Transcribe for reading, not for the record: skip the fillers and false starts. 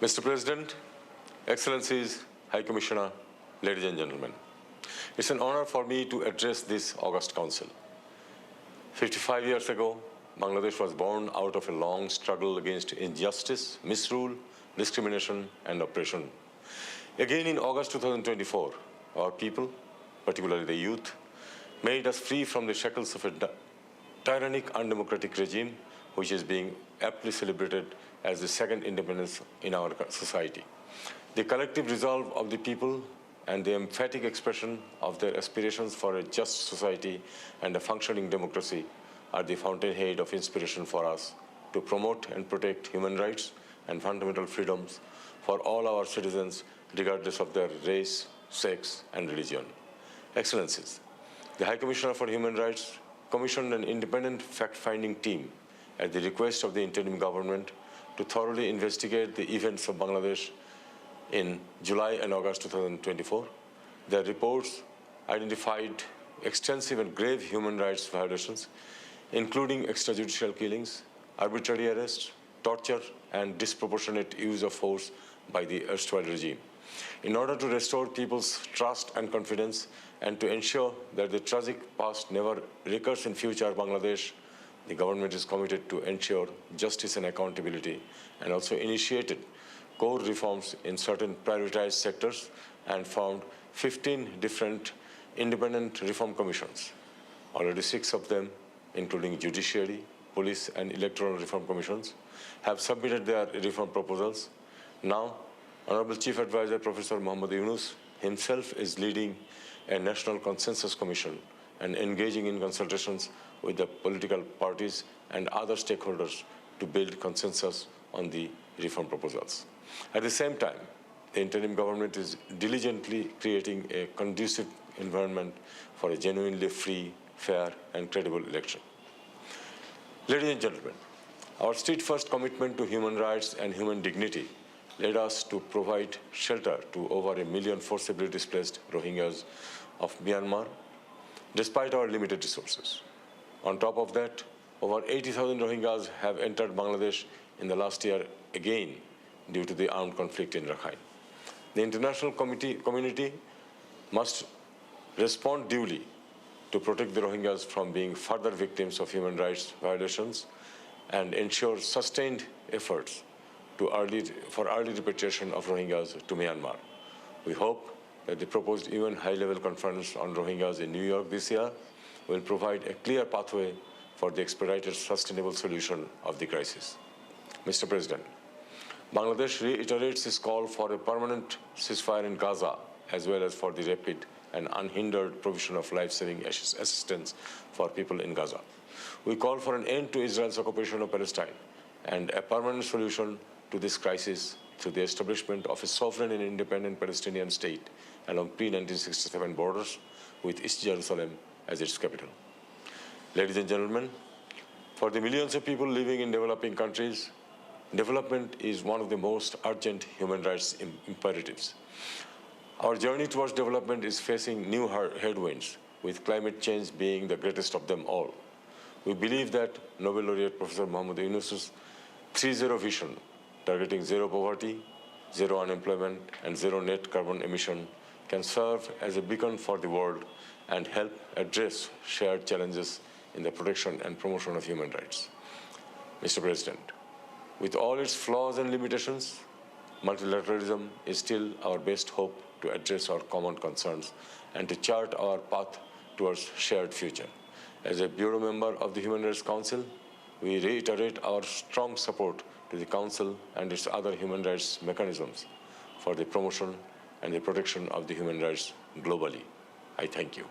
Mr. President, Excellencies, High Commissioner, ladies and gentlemen, it's an honor for me to address this August Council. 55 years ago, Bangladesh was born out of a long struggle against injustice, misrule, discrimination, and oppression. Again in August 2024, our people, particularly the youth, made us free from the shackles of a tyrannic, undemocratic regime, which is being aptly celebrated as the second independence in our society. The collective resolve of the people and the emphatic expression of their aspirations for a just society and a functioning democracy are the fountainhead of inspiration for us to promote and protect human rights and fundamental freedoms for all our citizens, regardless of their race, sex, and religion. Excellencies, the High Commissioner for Human Rights commissioned an independent fact-finding team at the request of the interim government to thoroughly investigate the events of Bangladesh in July and August 2024. Their reports identified extensive and grave human rights violations, including extrajudicial killings, arbitrary arrests, torture, and disproportionate use of force by the erstwhile regime. In order to restore people's trust and confidence and to ensure that the tragic past never recurs in future Bangladesh, the government is committed to ensure justice and accountability and also initiated core reforms in certain prioritized sectors and formed 15 different independent reform commissions. Already 6 of them, including judiciary, police, and electoral reform commissions, have submitted their reform proposals. Now, Honorable Chief Advisor Professor Muhammad Yunus himself is leading a national consensus commission and engaging in consultations with the political parties and other stakeholders to build consensus on the reform proposals. At the same time, the interim government is diligently creating a conducive environment for a genuinely free, fair, and credible election. Ladies and gentlemen, our steadfast commitment to human rights and human dignity led us to provide shelter to over 1 million forcibly displaced Rohingyas of Myanmar, despite our limited resources. On top of that, over 80,000 Rohingyas have entered Bangladesh in the last year again due to the armed conflict in Rakhine. The international community must respond duly to protect the Rohingyas from being further victims of human rights violations and ensure sustained efforts for early repatriation of Rohingyas to Myanmar. We hope that the proposed UN high-level conference on Rohingyas in New York this year will provide a clear pathway for the expedited sustainable solution of the crisis. Mr. President, Bangladesh reiterates its call for a permanent ceasefire in Gaza, as well as for the rapid and unhindered provision of life-saving assistance for people in Gaza. We call for an end to Israel's occupation of Palestine and a permanent solution to this crisis through the establishment of a sovereign and independent Palestinian state along pre-1967 borders with East Jerusalem as its capital. Ladies and gentlemen, for the millions of people living in developing countries, development is one of the most urgent human rights imperatives. Our journey towards development is facing new headwinds, with climate change being the greatest of them all. We believe that Nobel laureate Professor Muhammad Yunus's 3-0 vision, targeting zero poverty, zero unemployment, and zero net carbon emission, can serve as a beacon for the world and help address shared challenges in the protection and promotion of human rights. Mr. President, with all its flaws and limitations, multilateralism is still our best hope to address our common concerns and to chart our path towards shared future. As a Bureau member of the Human Rights Council, we reiterate our strong support to the Council and its other human rights mechanisms for the promotion and the protection of the human rights globally. I thank you.